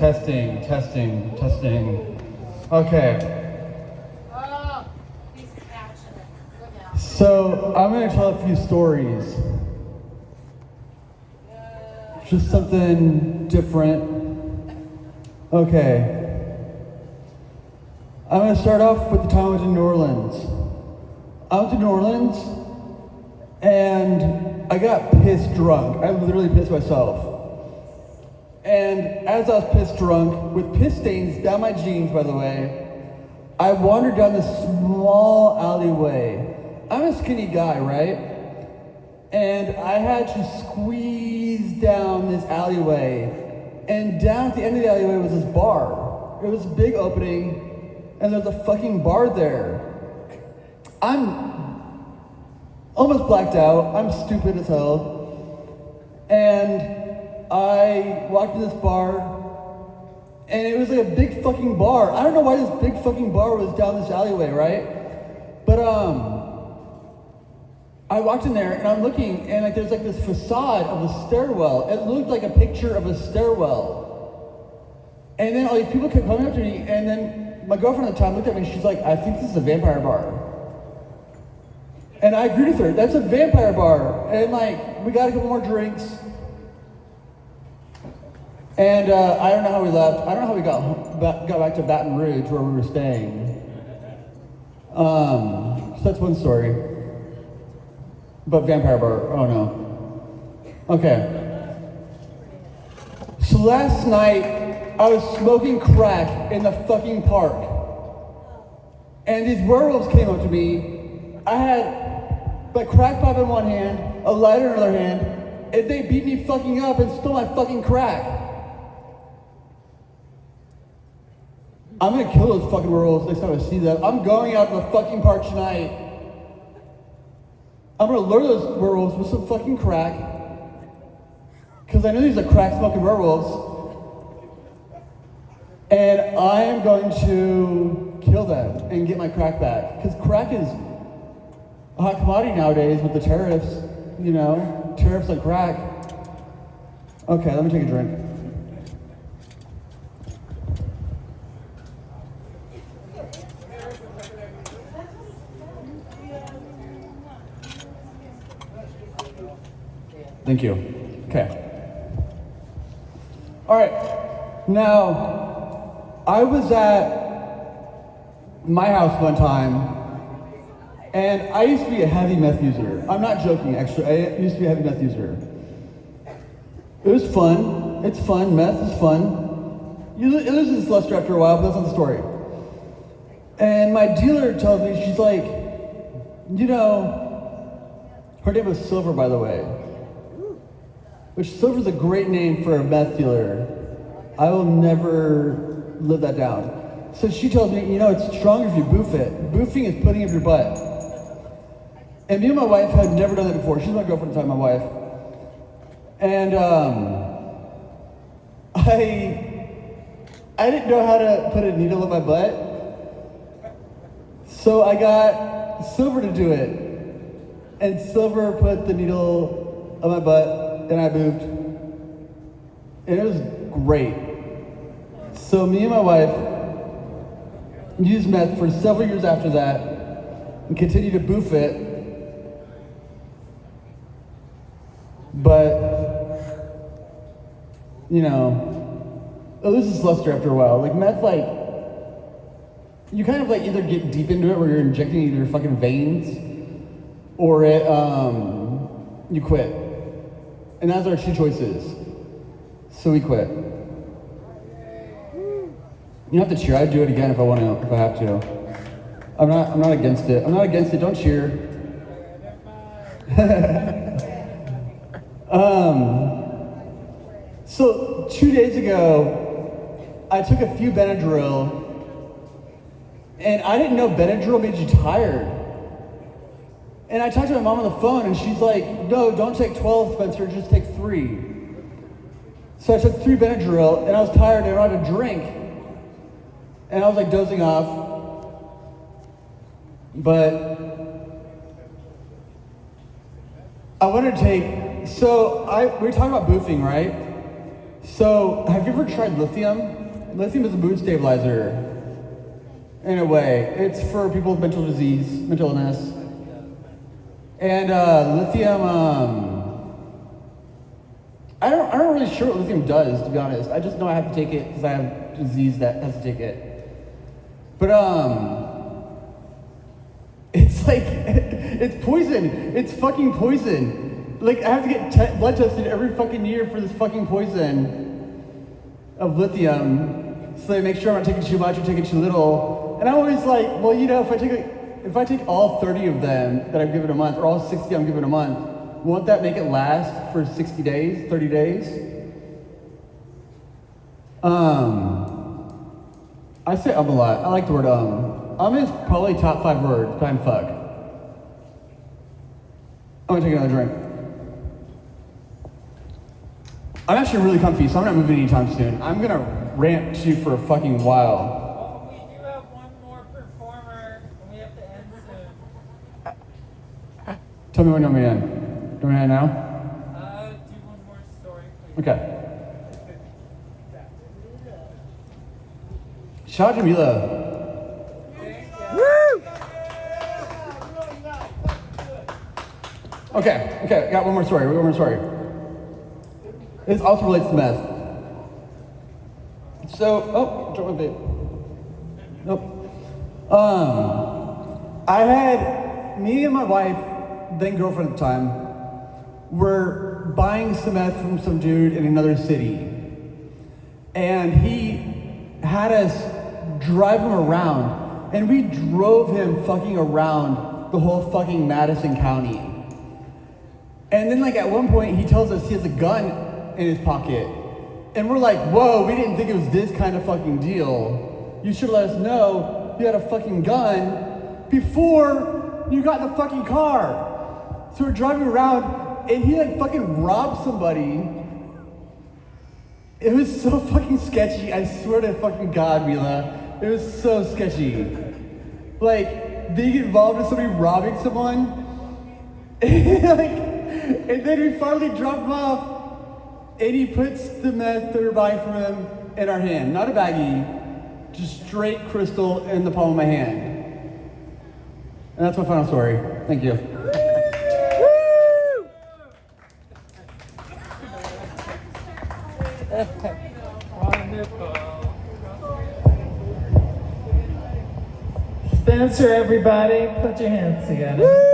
Testing. Okay. Oh, he's passionate. Look out. So I'm gonna tell a few stories. Just something different. Okay. I'm gonna start off with the time I was in New Orleans. I went to New Orleans and I got pissed drunk. I literally pissed myself. And as I was pissed drunk, with piss stains down my jeans, by the way, I wandered down this small alleyway. I'm a skinny guy, right? And I had to squeeze down this alleyway. And down at the end of the alleyway was this bar. It was a big opening, and there's a fucking bar there. I'm almost blacked out. I'm stupid as hell. And I walked to this bar, and it was like a big fucking bar. I don't know why this big fucking bar was down this alleyway, right? But I walked in there, and I'm looking, and like there's like this facade of a stairwell. It looked like a picture of a stairwell. And then all these people kept coming up to me, and then my girlfriend at the time looked at me, and she's like, "I think this is a vampire bar." And I agreed with her. That's a vampire bar. And like, we got a couple more drinks. And I don't know how we left. I don't know how we got back to Baton Rouge where we were staying. So that's one story. But vampire bar, oh no. Okay. So last night, I was smoking crack in the fucking park. And these werewolves came up to me. I had my crack pipe in one hand, a lighter in another hand, and they beat me fucking up and stole my fucking crack. I'm gonna kill those fucking werewolves next time I see them. I'm going out to the fucking park tonight. I'm gonna lure those werewolves with some fucking crack. Cause I know these are crack smoking werewolves. And I am going to kill them and get my crack back. Cause crack is a hot commodity nowadays with the tariffs, you know, tariffs on crack. Okay, let me take a drink. Thank you. Okay. All right. Now, I was at my house one time, and I used to be a heavy meth user. I'm not joking, actually. I used to be a heavy meth user. It was fun. It's fun. Meth is fun. It loses its luster after a while, but that's not the story. And my dealer tells me, she's like, you know, her name was Silver, by the way. Which Silver's a great name for a meth dealer. I will never live that down. So she tells me, you know, it's stronger if you boof it. Boofing is putting it in your butt. And me and my wife had never done that before. She's my girlfriend at the time, my wife. And I didn't know how to put a needle in my butt. So I got Silver to do it. And Silver put the needle on my butt. And I moved, and it was great. So me and my wife used meth for several years after that and continued to boof it. But, you know, it loses luster after a while. Like meth, like, you kind of like either get deep into it where you're injecting into your fucking veins, or you quit. And that's our two choices. So we quit. You don't have to cheer. I'd do it again if I want to, if I have to. I'm not against it. I'm not against it. Don't cheer. So 2 days ago, I took a few Benadryl, and I didn't know Benadryl made you tired. And I talked to my mom on the phone, and she's like, no, don't take 12, Spencer, just take 3. So I took 3 Benadryl, and I was tired, and I wanted to drink. And I was like dozing off. But I wanted to take, we were talking about boofing, right? So, have you ever tried lithium? Lithium is a mood stabilizer. In a way, it's for people with mental disease, mental illness. And lithium, I don't really sure what lithium does, to be honest. I just know I have to take it because I have a disease that has to take it. But it's like, it's poison. It's fucking poison. Like, I have to get blood tested every fucking year for this fucking poison of lithium. So they make sure I'm not taking too much or taking too little. And I'm always like, well, you know, if I take all 30 of them that I've given a month, or all 60 I'm giving a month, won't that make it last for 60 days, 30 days? I say a lot. I like the word is probably top 5 words behind fuck. I'm gonna take another drink. I'm actually really comfy, so I'm not moving anytime soon. I'm gonna rant to you for a fucking while. Well, we do have one more performer, and we have to end soon. Tell me when you want me to end. Do you want me to end now? Do one more story, please. Okay. Shout out to Mila. Okay, got one more story. This also relates to meth. So, drop my vape. Nope. Me and my wife, then girlfriend at the time, were buying some meth from some dude in another city. And he had us drive him around, and we drove him fucking around the whole fucking Madison County. And then like at one point he tells us he has a gun in his pocket. And we're like, whoa, we didn't think it was this kind of fucking deal. You should let us know you had a fucking gun before you got in the fucking car. So we're driving around and he like fucking robbed somebody. It was so fucking sketchy, I swear to fucking God, Mila. It was so sketchy. Like, being involved with somebody robbing someone, and then we finally dropped him off, and he puts the meth that we're buying from him in our hand. Not a baggie, just straight crystal in the palm of my hand. And that's my final story. Thank you. Wonderful. Spencer, everybody, put your hands together.